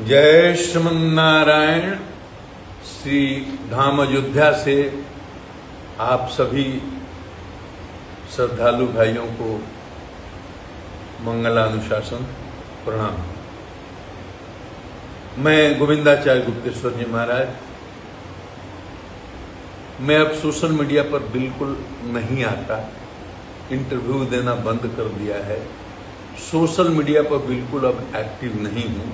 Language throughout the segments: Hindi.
जय श्रीमन्नारायण। श्री धाम अयोध्या से आप सभी श्रद्धालु भाइयों को मंगलानुशासन प्रणाम। मैं गोविंदाचार्य गुप्तेश्वर जी महाराज। मैं अब सोशल मीडिया पर बिल्कुल नहीं आता, इंटरव्यू देना बंद कर दिया है। सोशल मीडिया पर बिल्कुल अब एक्टिव नहीं हूं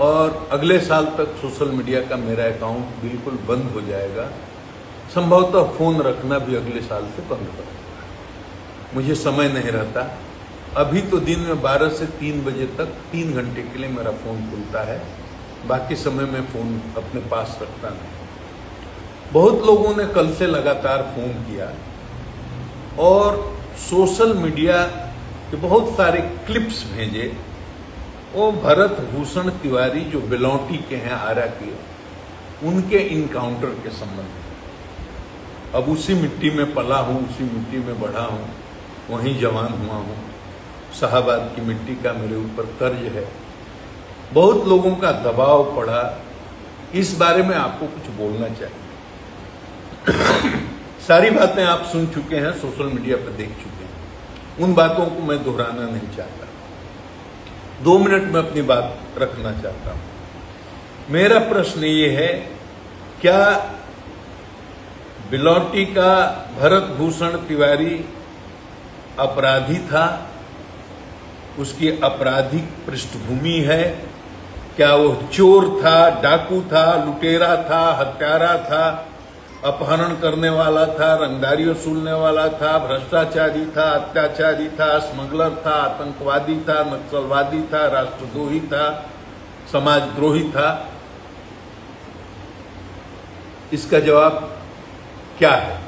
और अगले साल तक सोशल मीडिया का मेरा अकाउंट बिल्कुल बंद हो जाएगा। संभवतः फोन रखना भी अगले साल से बंद कर दूंगा। मुझे समय नहीं रहता। अभी तो दिन में 12 से 3 बजे तक 3 घंटे के लिए मेरा फोन खुलता है, बाकी समय में फोन अपने पास रखता नहीं। बहुत लोगों ने कल से लगातार फोन किया और सोशल मीडिया के बहुत सारे क्लिप्स भेजे। वो भरत भूषण तिवारी जो बिलौटी के हैं, आरा के, उनके इनकाउंटर के संबंध में। अब उसी मिट्टी में पला हूं, उसी मिट्टी में बढ़ा हूं, वहीं जवान हुआ हूं। शाहबाद की मिट्टी का मेरे ऊपर कर्ज है। बहुत लोगों का दबाव पड़ा। इस बारे में आपको कुछ बोलना चाहिए। सारी बातें आप सुन चुके हैं, सोशल मीडिया पर देख चुके हैं। उन बातों को मैं दोहराना नहीं चाहता। 2 मिनट में अपनी बात रखना चाहता हूं। मेरा प्रश्न ये है, क्या बिलौटी का भरत भूषण तिवारी अपराधी था? उसकी आपराधिक पृष्ठभूमि है? क्या वो चोर था, डाकू था, लुटेरा था, हत्यारा था, अपहरण करने वाला था, रंगदारी वसूलने वाला था, भ्रष्टाचारी था, अत्याचारी था, स्मगलर था, आतंकवादी था, नक्सलवादी था, राष्ट्रद्रोही था, समाजद्रोही था? इसका जवाब क्या है?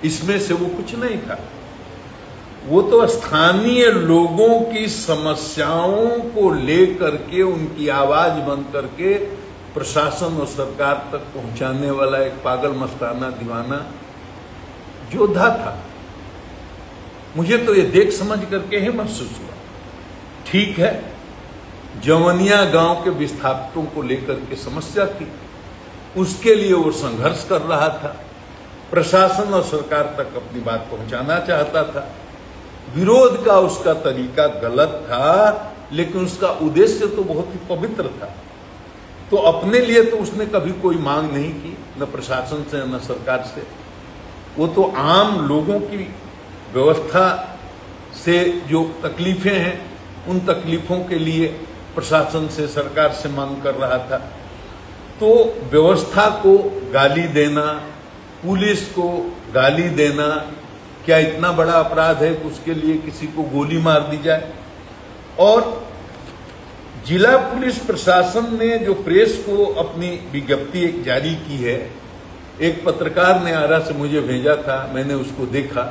इसमें से वो कुछ नहीं था। वो तो स्थानीय लोगों की समस्याओं को लेकर के उनकी आवाज बन करके प्रशासन और सरकार तक पहुंचाने वाला एक पागल मस्ताना दीवाना योद्धा था। मुझे तो ये देख समझ करके ही महसूस हुआ, ठीक है, जवनिया गांव के विस्थापितों को लेकर के समस्या थी, उसके लिए वो संघर्ष कर रहा था। प्रशासन और सरकार तक अपनी बात पहुंचाना चाहता था। विरोध का उसका तरीका गलत था, लेकिन उसका उद्देश्य तो बहुत ही पवित्र था। तो अपने लिए तो उसने कभी कोई मांग नहीं की, न प्रशासन से न सरकार से। वो तो आम लोगों की व्यवस्था से जो तकलीफें हैं, उन तकलीफों के लिए प्रशासन से, सरकार से मांग कर रहा था। तो व्यवस्था को गाली देना, पुलिस को गाली देना, क्या इतना बड़ा अपराध है कि उसके लिए किसी को गोली मार दी जाए? और जिला पुलिस प्रशासन ने जो प्रेस को अपनी विज्ञप्ति एक जारी की है, एक पत्रकार ने आरा से मुझे भेजा था, मैंने उसको देखा।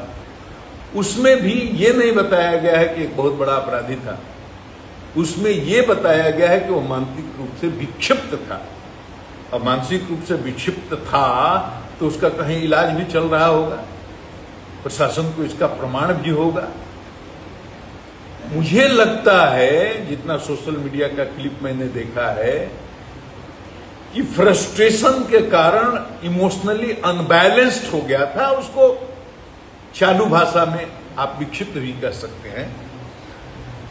उसमें भी ये नहीं बताया गया है कि एक बहुत बड़ा अपराधी था। उसमें ये बताया गया है कि वो मानसिक रूप से विक्षिप्त था। अब मानसिक रूप से विक्षिप्त था तो उसका कहीं इलाज भी चल रहा होगा, प्रशासन को इसका प्रमाण भी होगा। मुझे लगता है, जितना सोशल मीडिया का क्लिप मैंने देखा है, कि फ्रस्ट्रेशन के कारण इमोशनली अनबैलेंस्ड हो गया था। उसको चालू भाषा में आप विक्षिप्त भी कह सकते हैं।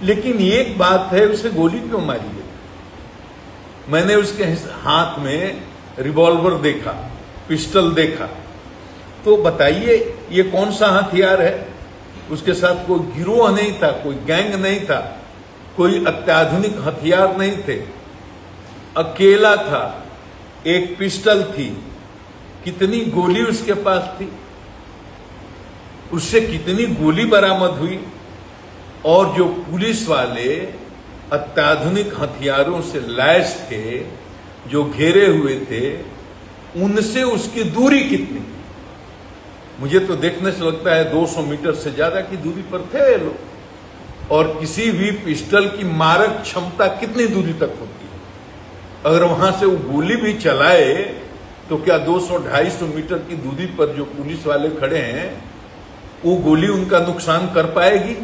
लेकिन एक बात है, उसे गोली क्यों मारी गई? मैंने उसके हाथ में रिवॉल्वर देखा, पिस्टल देखा। तो बताइए, ये कौन सा हथियार है? उसके साथ कोई गिरोह नहीं था, कोई गैंग नहीं था, कोई अत्याधुनिक हथियार नहीं थे। अकेला था, एक पिस्टल थी। कितनी गोली उसके पास थी? उससे कितनी गोली बरामद हुई? और जो पुलिस वाले अत्याधुनिक हथियारों से लैस थे, जो घेरे हुए थे, उनसे उसकी दूरी कितनी? मुझे तो देखने से लगता है 200 मीटर से ज्यादा की दूरी पर थे लोग। और किसी भी पिस्टल की मारक क्षमता कितनी दूरी तक होती है? अगर वहां से वो गोली भी चलाए तो क्या 200-250 मीटर की दूरी पर जो पुलिस वाले खड़े हैं, वो गोली उनका नुकसान कर पाएगी?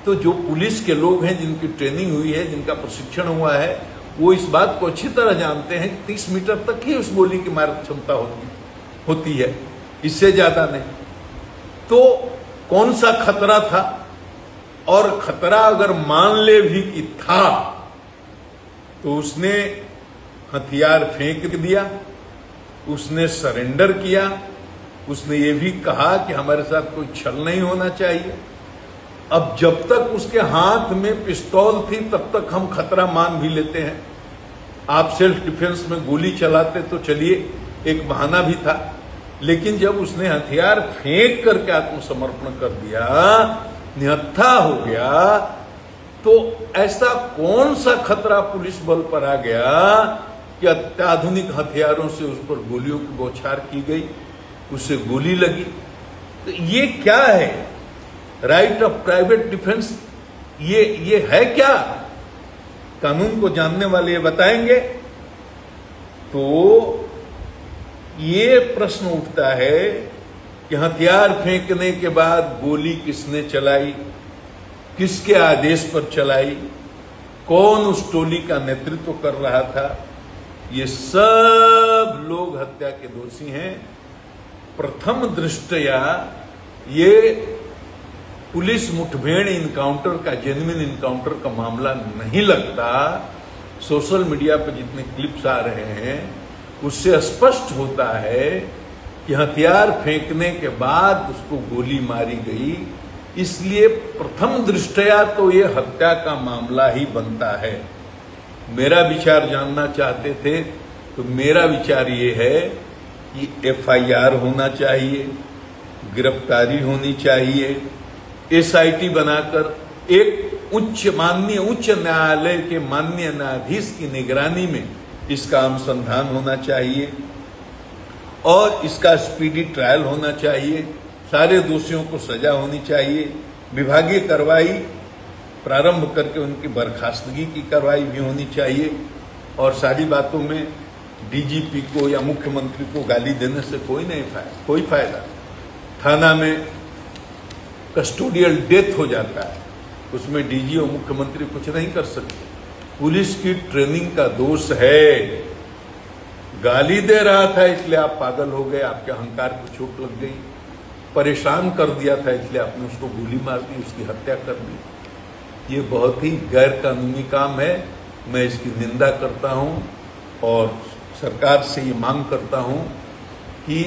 तो जो पुलिस के लोग हैं, जिनकी ट्रेनिंग हुई है, जिनका प्रशिक्षण हुआ है, वो इस बात को अच्छी तरह जानते हैं कि 30 मीटर तक ही उस गोली की मारक क्षमता होती है, इससे ज्यादा नहीं। तो कौन सा खतरा था, और खतरा अगर मान ले भी कि था तो उसने हथियार फेंक दिया, उसने सरेंडर किया, उसने ये भी कहा कि हमारे साथ कोई छल नहीं होना चाहिए। अब जब तक उसके हाथ में पिस्तौल थी तब तक हम खतरा मान भी लेते हैं। आप सेल्फ डिफेंस में गोली चलाते तो चलिए, एक बहाना भी था, लेकिन जब उसने हथियार फेंक करके आत्मसमर्पण कर दिया, निहत्था हो गया, तो ऐसा कौन सा खतरा पुलिस बल पर आ गया कि अत्याधुनिक हथियारों से उस पर गोलियों की बौछार की गई, उससे गोली लगी। तो ये क्या है? राइट ऑफ प्राइवेट डिफेंस, ये है क्या? कानून को जानने वाले ये बताएंगे। तो ये प्रश्न उठता है कि हथियार फेंकने के बाद गोली किसने चलाई, किसके आदेश पर चलाई, कौन उस टोली का नेतृत्व कर रहा था? ये सब लोग हत्या के दोषी हैं। प्रथम दृष्टया ये पुलिस मुठभेड़ इनकाउंटर का, जेन्युइन इनकाउंटर का मामला नहीं लगता। सोशल मीडिया पर जितने क्लिप्स आ रहे हैं उससे स्पष्ट होता है कि हथियार फेंकने के बाद उसको गोली मारी गई, इसलिए प्रथम दृष्टया तो ये हत्या का मामला ही बनता है। मेरा विचार जानना चाहते थे तो मेरा विचार ये है कि FIR होना चाहिए, गिरफ्तारी होनी चाहिए, SIT बनाकर एक उच्च न्यायालय के माननीय न्यायाधीश की निगरानी में इसका अनुसंधान होना चाहिए और इसका स्पीडी ट्रायल होना चाहिए। सारे दोषियों को सजा होनी चाहिए, विभागीय कार्रवाई प्रारंभ करके उनकी बर्खास्तगी की कार्रवाई भी होनी चाहिए। और सारी बातों में DGP को या मुख्यमंत्री को गाली देने से कोई फायदा। थाना में कस्टोडियल डेथ हो जाता है, उसमें DG और मुख्यमंत्री कुछ नहीं कर सकते। पुलिस की ट्रेनिंग का दोष है। गाली दे रहा था इसलिए आप पागल हो गए, आपके अहंकार को चोट लग गई, परेशान कर दिया था इसलिए आपने उसको गोली मार दी, उसकी हत्या कर दी। ये बहुत ही गैर कानूनी काम है। मैं इसकी निंदा करता हूं और सरकार से ये मांग करता हूं कि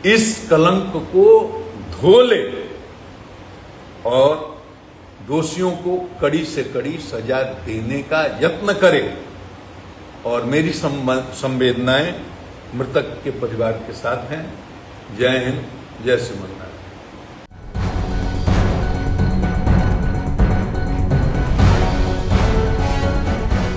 इस कलंक को धो ले और दोषियों को कड़ी से कड़ी सजा देने का यत्न करे। और मेरी संवेदनाएं मृतक के परिवार के साथ हैं। जय हिंद, जय श्रीमन।